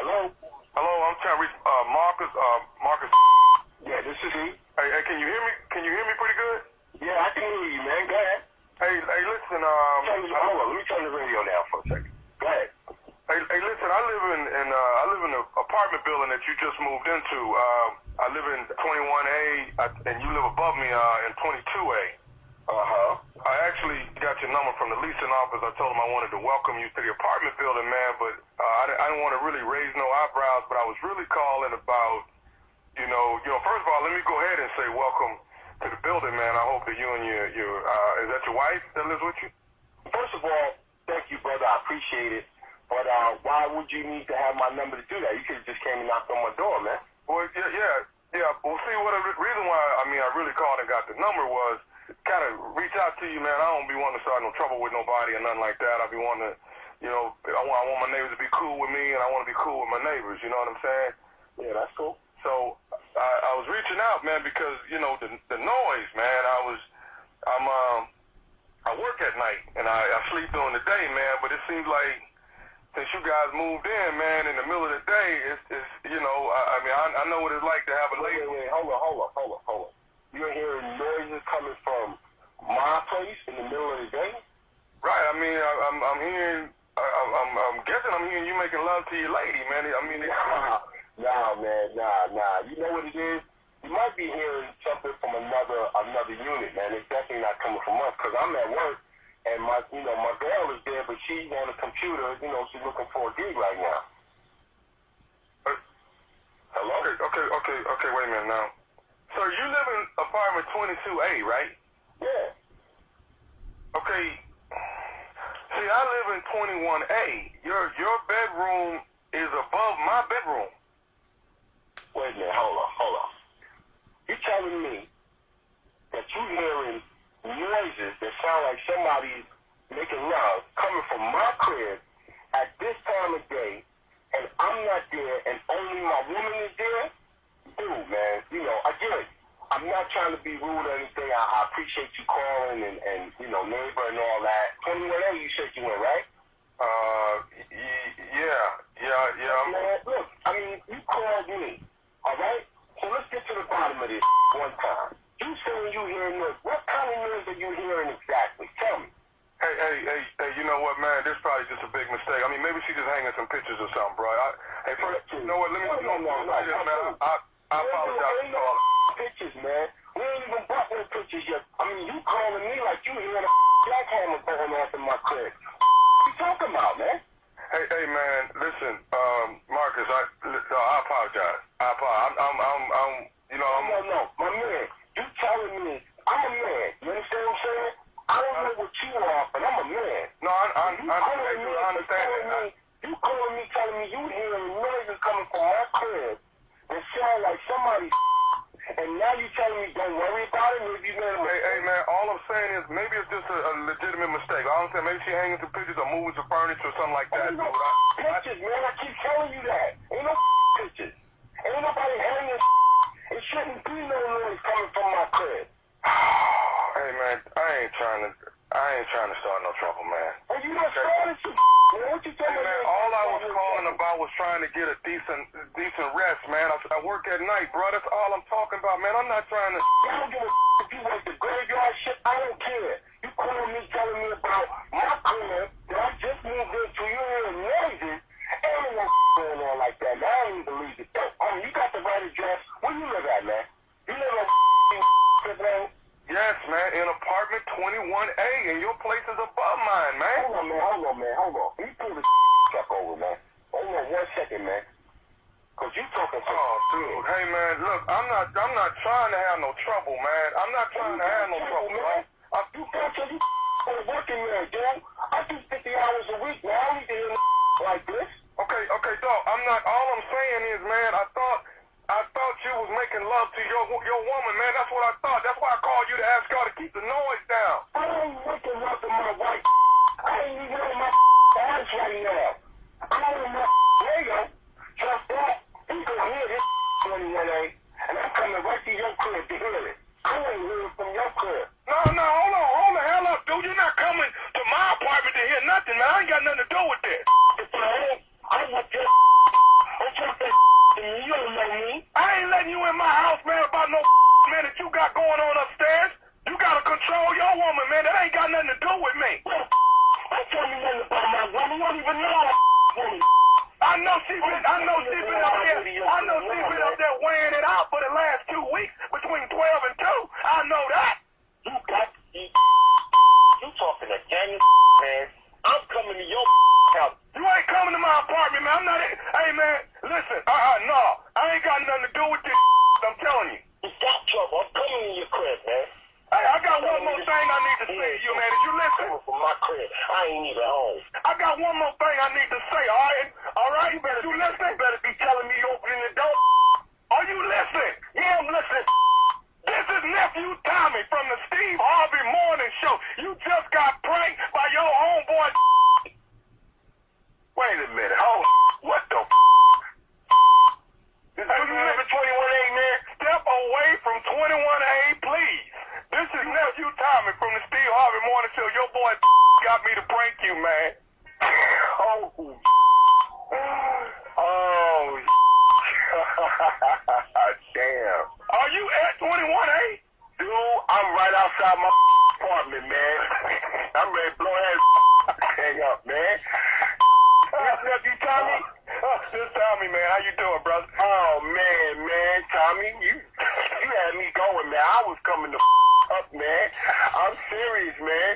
Hello? Hello, I'm trying to reach Marcus. Marcus. Yeah, this is he. Hey, can you hear me? Can you hear me pretty good? Yeah, I can hear you, man. Go ahead. Hey, listen. Hold on. Let me turn the radio down for a second. Go ahead. Hey, listen. I live in an apartment building that you just moved into. I live in 21A, and you live above me in 22A. I actually got your number from the leasing office. I told them I wanted to welcome you to the apartment building, man, but I didn't want to really raise no eyebrows, but I was really calling about, you know, first of all, let me go ahead and say welcome to the building, man. I hope that you and your is that your wife that lives with you? First of all, thank you, brother. I appreciate it. But why would you need to have my number to do that? You could have just came and knocked on my door, man. Well, yeah. Well, see, the reason why, I really called and got the number was kind of reach out to you, man. I don't be wanting to start no trouble with nobody or nothing like that. I be wanting to, I want my neighbors to be cool with me, and I want to be cool with my neighbors. You know what I'm saying? Yeah, that's cool. So I was reaching out, man, because the noise, man. I work at night and I sleep during the day, man. But it seems like since you guys moved in, man, in the middle of the day, it's I know what it's like to have a lady. Wait, hold on. You're hearing noises coming from my place in the middle of the day? Right. I'm hearing. I'm guessing I'm hearing you making love to your lady, man. Nah, man. You know what it is? You might be hearing something from another unit, man. It's definitely not coming from us, because I'm at work, and my girl is there, but she's on the computer. She's looking for a gig right now. Hello? Okay. Wait a minute now. Sir, you live in apartment 22A, right? Yeah. Okay. See, I live in 21A. Your bedroom is above my bedroom. Wait a minute. Hold on. You're telling me that you're hearing noises that sound like somebody's making love coming from my crib at this time of day, and I'm not there, and only my woman is there? Dude, man, I get it. I'm not trying to be rude or anything. I appreciate you calling and neighbor and all that. 21A, you said you went, right? Yeah. Man, look, you called me, all right? So let's get to the bottom of this one time. You saying you hearing noise. What kind of noise are you hearing exactly? Tell me. Hey, you know what, man? This is probably just a big mistake. Maybe she's just hanging some pictures or something, bro. First, you know what? Let me man. I apologize for all pictures, man. We ain't even bought no pictures yet. You calling me like you hearing a jackhammer going off in my crib. What you talking about, man? Hey, man. Listen, Marcus. I apologize. No, my man. You telling me I'm a man. You understand what I'm saying? I don't know what you are, but I'm a man. No, I understand that. You calling me, telling me you hearing noises coming from my crib that sound like somebody, and now you telling me don't worry about it? Maybe Hey, man, all I'm saying is maybe it's just a legitimate mistake. All I'm saying, maybe she hanging some pictures or moving some furniture or something like that. Ain't no pictures, man. I keep telling you that. Ain't no pictures. Ain't nobody hanging. It shouldn't be no noise coming from my crib. Hey, man, I ain't trying to start no trouble, man. Well, you not starting some man. What you telling me? Man, all I was calling about was trying to get a decent rest, man. I work at night, bro. That's all I'm talking about, man. I'm not trying to. I don't give a if you work the graveyard shit. I don't care. You calling me, telling me about my crib that I just moved into. You hearing noises. Ain't no going on like that, man. I don't even believe it. You got the right address. Where you live at, man? You live on man? Yes, man, in apartment 21A, and your place is above mine, man. Hold on, man. Let me pull this truck over, man. Hold on 1 second, man. Cause you talking to dude. Hey, man, look, I'm not trying to have no trouble, man. I'm not trying to have no trouble, man. You working man, dude. I do 50 hours a week, man. I don't need to hear like this. Okay, dog. All I'm saying is, man, I thought you was making love to your woman, man. That's what I thought. That's why I called you to ask y'all to keep the noise down. I ain't making love to my wife. I ain't even on my ass right now. I'm on my radio. Trust that. You can hear this 21A, and I'm coming right to your crib to hear it. I ain't hearing from your crib. No, hold the hell up, dude. You're not coming to my apartment to hear nothing, man. I ain't got nothing to do with this. If I ain't, I would just your woman, man. That ain't got nothing to do with me. Don't tell me nothing about my woman. You don't even know my woman. I know she been up there weighing it out for the last 2 weeks between 12 and 2. I know that. You talking to Daniel, man. I'm coming to your house. You ain't coming to my apartment, man. I'm not. Hey, man, listen. No. I ain't got nothing to do with this. I'm telling you. You got trouble. I'm coming to your crib, man. Hey, I got one more thing I need to say to you, man. Did you listen? From my crib. I ain't even home. I got one more thing I need to say, all right? All right? You better you listen? You better be telling me you opening the door. Are you listening? Yeah, I'm listening. This is Nephew Tommy from the Steve Harvey Morning Show. You just got pranked by your homeboy. Wait a minute. Hold. What the Hey, you live at 21A, man? Step away from 21A, please. This is Nephew Tommy from the Steve Harvey Morning Show. Your boy got me to prank you, man. Oh, damn. Are you at 21A? Dude, I'm right outside my apartment, man. I'm ready to blow that hang up, man. Nephew Tommy? Just Tommy, man. How you doing, brother? Oh, man, Tommy, you had me going, man. I was coming to up, man. I'm serious, man.